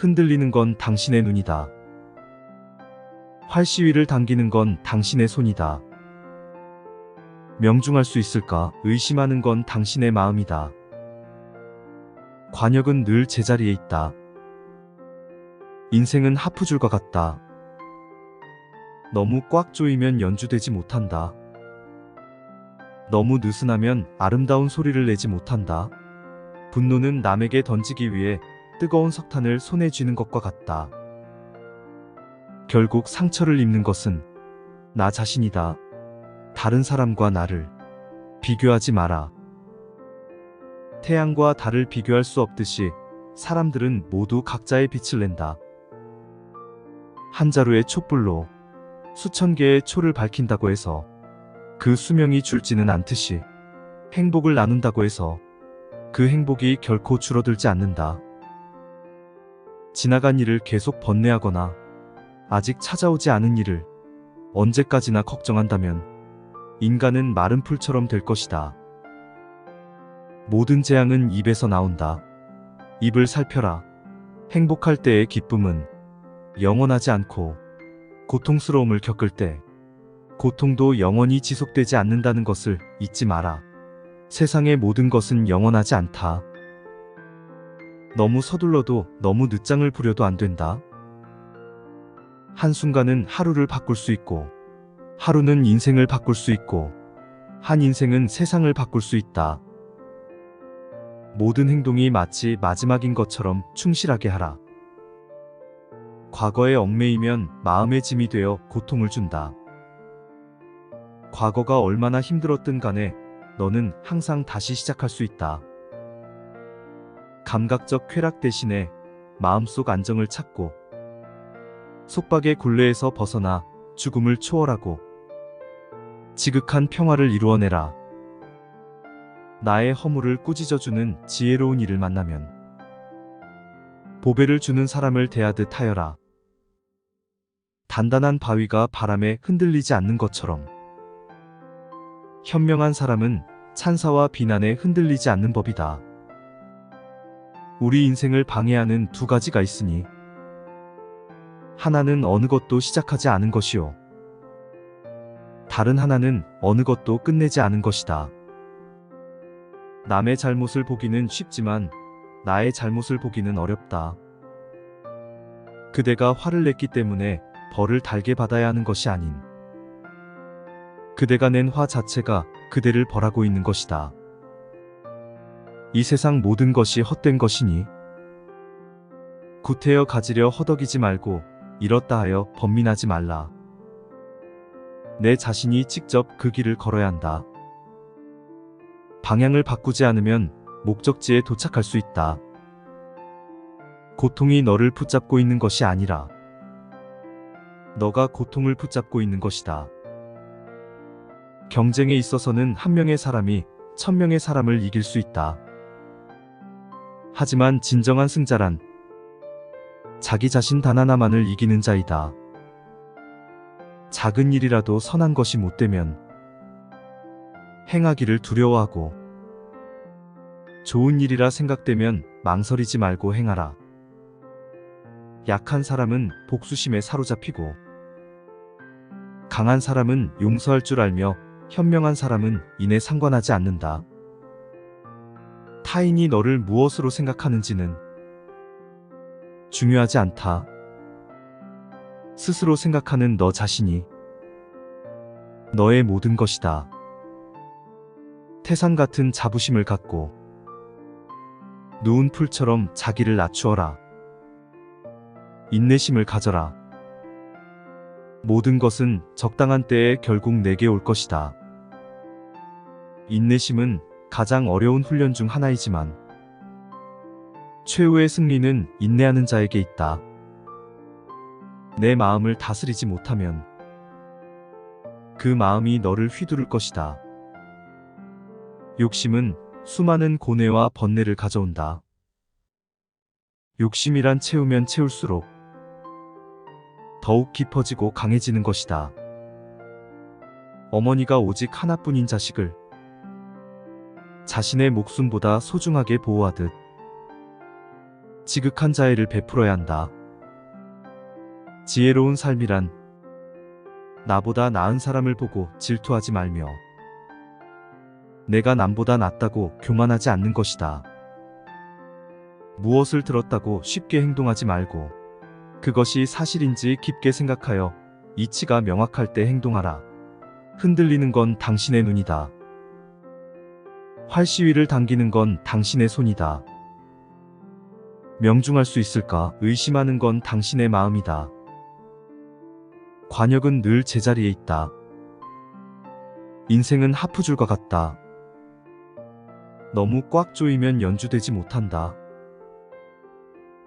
흔들리는 건 당신의 눈이다. 활시위를 당기는 건 당신의 손이다. 명중할 수 있을까 의심하는 건 당신의 마음이다. 관역은 늘 제자리에 있다. 인생은 하프줄과 같다. 너무 꽉 조이면 연주되지 못한다. 너무 느슨하면 아름다운 소리를 내지 못한다. 분노는 남에게 던지기 위해 뜨거운 석탄을 손에 쥐는 것과 같다. 결국 상처를 입는 것은 나 자신이다. 다른 사람과 나를 비교하지 마라. 태양과 달을 비교할 수 없듯이 사람들은 모두 각자의 빛을 낸다. 한 자루의 촛불로 수천 개의 초를 밝힌다고 해서 그 수명이 줄지는 않듯이 행복을 나눈다고 해서 그 행복이 결코 줄어들지 않는다. 지나간 일을 계속 번뇌하거나 아직 찾아오지 않은 일을 언제까지나 걱정한다면 인간은 마른 풀처럼 될 것이다. 모든 재앙은 입에서 나온다. 입을 살펴라. 행복할 때의 기쁨은 영원하지 않고 고통스러움을 겪을 때 고통도 영원히 지속되지 않는다는 것을 잊지 마라. 세상의 모든 것은 영원하지 않다. 너무 서둘러도 너무 늦장을 부려도 안 된다. 한순간은 하루를 바꿀 수 있고 하루는 인생을 바꿀 수 있고 한 인생은 세상을 바꿀 수 있다. 모든 행동이 마치 마지막인 것처럼 충실하게 하라. 과거에 얽매이면 마음의 짐이 되어 고통을 준다. 과거가 얼마나 힘들었든 간에 너는 항상 다시 시작할 수 있다. 감각적 쾌락 대신에 마음속 안정을 찾고 속박의 굴레에서 벗어나 죽음을 초월하고 지극한 평화를 이루어내라. 나의 허물을 꾸짖어주는 지혜로운 이를 만나면 보배를 주는 사람을 대하듯 하여라. 단단한 바위가 바람에 흔들리지 않는 것처럼 현명한 사람은 찬사와 비난에 흔들리지 않는 법이다. 우리 인생을 방해하는 두 가지가 있으니 하나는 어느 것도 시작하지 않은 것이요. 다른 하나는 어느 것도 끝내지 않은 것이다. 남의 잘못을 보기는 쉽지만 나의 잘못을 보기는 어렵다. 그대가 화를 냈기 때문에 벌을 달게 받아야 하는 것이 아닌 그대가 낸 화 자체가 그대를 벌하고 있는 것이다. 이 세상 모든 것이 헛된 것이니 구태여 가지려 허덕이지 말고 이렇다 하여 번민하지 말라. 내 자신이 직접 그 길을 걸어야 한다. 방향을 바꾸지 않으면 목적지에 도착할 수 있다. 고통이 너를 붙잡고 있는 것이 아니라 너가 고통을 붙잡고 있는 것이다. 경쟁에 있어서는 한 명의 사람이 1000명의 사람을 이길 수 있다. 하지만 진정한 승자란 자기 자신 단 하나만을 이기는 자이다. 작은 일이라도 선한 것이 못되면 행하기를 두려워하고 좋은 일이라 생각되면 망설이지 말고 행하라. 약한 사람은 복수심에 사로잡히고 강한 사람은 용서할 줄 알며 현명한 사람은 이내 상관하지 않는다. 타인이 너를 무엇으로 생각하는지는 중요하지 않다. 스스로 생각하는 너 자신이 너의 모든 것이다. 태산 같은 자부심을 갖고 누운 풀처럼 자기를 낮추어라. 인내심을 가져라. 모든 것은 적당한 때에 결국 내게 올 것이다. 인내심은 가장 어려운 훈련 중 하나이지만 최후의 승리는 인내하는 자에게 있다. 내 마음을 다스리지 못하면 그 마음이 너를 휘두를 것이다. 욕심은 수많은 고뇌와 번뇌를 가져온다. 욕심이란 채우면 채울수록 더욱 깊어지고 강해지는 것이다. 어머니가 오직 하나뿐인 자식을 자신의 목숨보다 소중하게 보호하듯 지극한 자애를 베풀어야 한다. 지혜로운 삶이란 나보다 나은 사람을 보고 질투하지 말며 내가 남보다 낫다고 교만하지 않는 것이다. 무엇을 들었다고 쉽게 행동하지 말고 그것이 사실인지 깊게 생각하여 이치가 명확할 때 행동하라. 흔들리는 건 당신의 눈이다. 활시위를 당기는 건 당신의 손이다. 명중할 수 있을까 의심하는 건 당신의 마음이다. 관역은 늘 제자리에 있다. 인생은 하프줄과 같다. 너무 꽉 조이면 연주되지 못한다.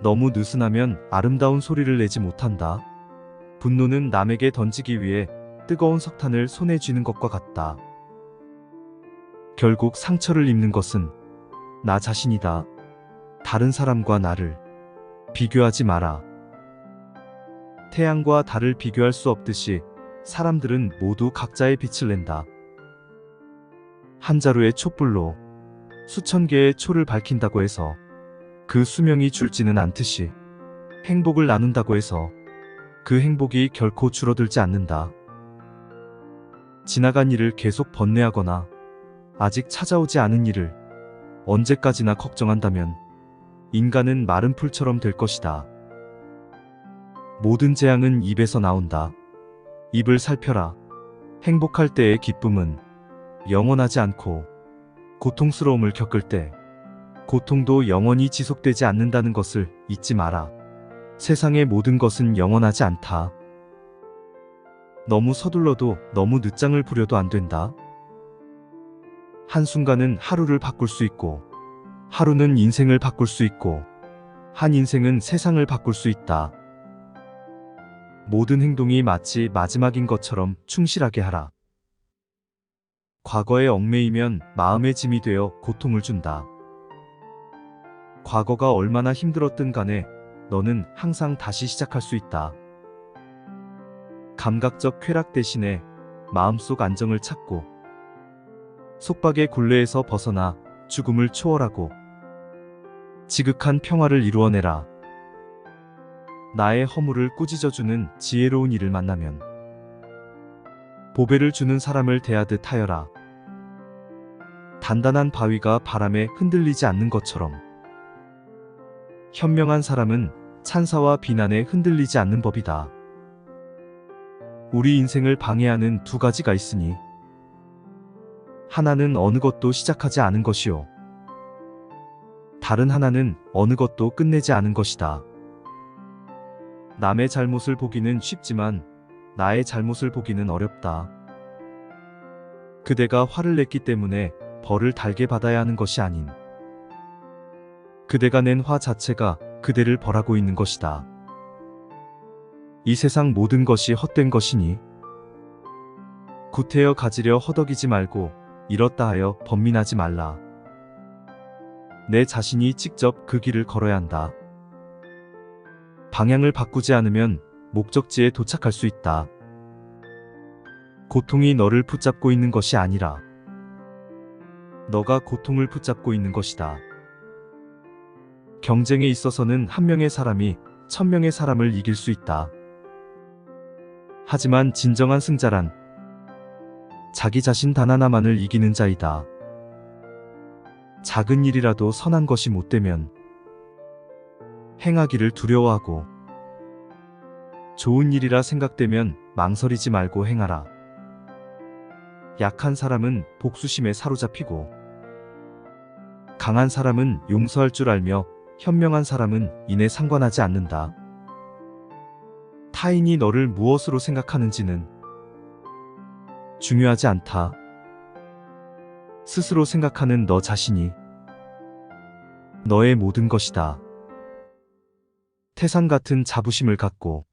너무 느슨하면 아름다운 소리를 내지 못한다. 분노는 남에게 던지기 위해 뜨거운 석탄을 손에 쥐는 것과 같다. 결국 상처를 입는 것은 나 자신이다. 다른 사람과 나를 비교하지 마라. 태양과 달을 비교할 수 없듯이 사람들은 모두 각자의 빛을 낸다. 한 자루의 촛불로 수천 개의 초를 밝힌다고 해서 그 수명이 줄지는 않듯이 행복을 나눈다고 해서 그 행복이 결코 줄어들지 않는다. 지나간 일을 계속 번뇌하거나 아직 찾아오지 않은 일을 언제까지나 걱정한다면 인간은 마른 풀처럼 될 것이다. 모든 재앙은 입에서 나온다. 입을 살펴라. 행복할 때의 기쁨은 영원하지 않고 고통스러움을 겪을 때 고통도 영원히 지속되지 않는다는 것을 잊지 마라. 세상의 모든 것은 영원하지 않다. 너무 서둘러도 너무 늦장을 부려도 안 된다. 한순간은 하루를 바꿀 수 있고 하루는 인생을 바꿀 수 있고 한 인생은 세상을 바꿀 수 있다. 모든 행동이 마치 마지막인 것처럼 충실하게 하라. 과거에 얽매이면 마음의 짐이 되어 고통을 준다. 과거가 얼마나 힘들었든 간에 너는 항상 다시 시작할 수 있다. 감각적 쾌락 대신에 마음속 안정을 찾고 속박의 굴레에서 벗어나 죽음을 초월하고 지극한 평화를 이루어내라. 나의 허물을 꾸짖어주는 지혜로운 이를 만나면 보배를 주는 사람을 대하듯 하여라. 단단한 바위가 바람에 흔들리지 않는 것처럼 현명한 사람은 찬사와 비난에 흔들리지 않는 법이다. 우리 인생을 방해하는 두 가지가 있으니 하나는 어느 것도 시작하지 않은 것이요. 다른 하나는 어느 것도 끝내지 않은 것이다. 남의 잘못을 보기는 쉽지만 나의 잘못을 보기는 어렵다. 그대가 화를 냈기 때문에 벌을 달게 받아야 하는 것이 아닌 그대가 낸 화 자체가 그대를 벌하고 있는 것이다. 이 세상 모든 것이 헛된 것이니 구태여 가지려 허덕이지 말고 이렇다 하여 번민하지 말라. 내 자신이 직접 그 길을 걸어야 한다. 방향을 바꾸지 않으면 목적지에 도착할 수 있다. 고통이 너를 붙잡고 있는 것이 아니라 너가 고통을 붙잡고 있는 것이다. 경쟁에 있어서는 한 명의 사람이 1000명의 사람을 이길 수 있다. 하지만 진정한 승자란 자기 자신 단 하나만을 이기는 자이다. 작은 일이라도 선한 것이 못되면 행하기를 두려워하고 좋은 일이라 생각되면 망설이지 말고 행하라. 약한 사람은 복수심에 사로잡히고 강한 사람은 용서할 줄 알며 현명한 사람은 이내 상관하지 않는다. 타인이 너를 무엇으로 생각하는지는 중요하지 않다. 스스로 생각하는 너 자신이 너의 모든 것이다. 태산 같은 자부심을 갖고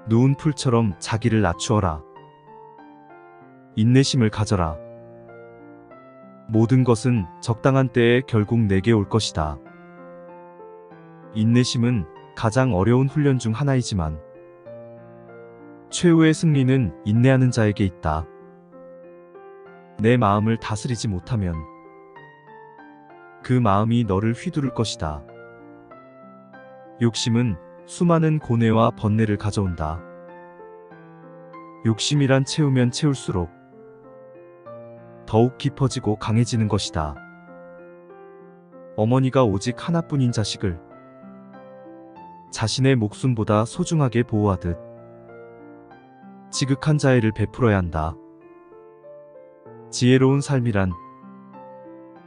누운 풀처럼 자기를 낮추어라. 인내심을 가져라. 모든 것은 적당한 때에 결국 내게 올 것이다. 인내심은 가장 어려운 훈련 중 하나이지만 최후의 승리는 인내하는 자에게 있다. 내 마음을 다스리지 못하면 그 마음이 너를 휘두를 것이다. 욕심은 수많은 고뇌와 번뇌를 가져온다. 욕심이란 채우면 채울수록 더욱 깊어지고 강해지는 것이다. 어머니가 오직 하나뿐인 자식을 자신의 목숨보다 소중하게 보호하듯 지극한 자애를 베풀어야 한다. 지혜로운 삶이란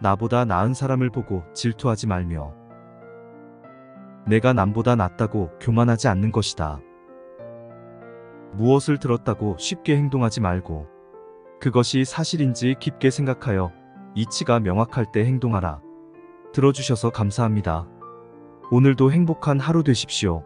나보다 나은 사람을 보고 질투하지 말며 내가 남보다 낫다고 교만하지 않는 것이다. 무엇을 들었다고 쉽게 행동하지 말고 그것이 사실인지 깊게 생각하여 이치가 명확할 때 행동하라. 들어주셔서 감사합니다. 오늘도 행복한 하루 되십시오.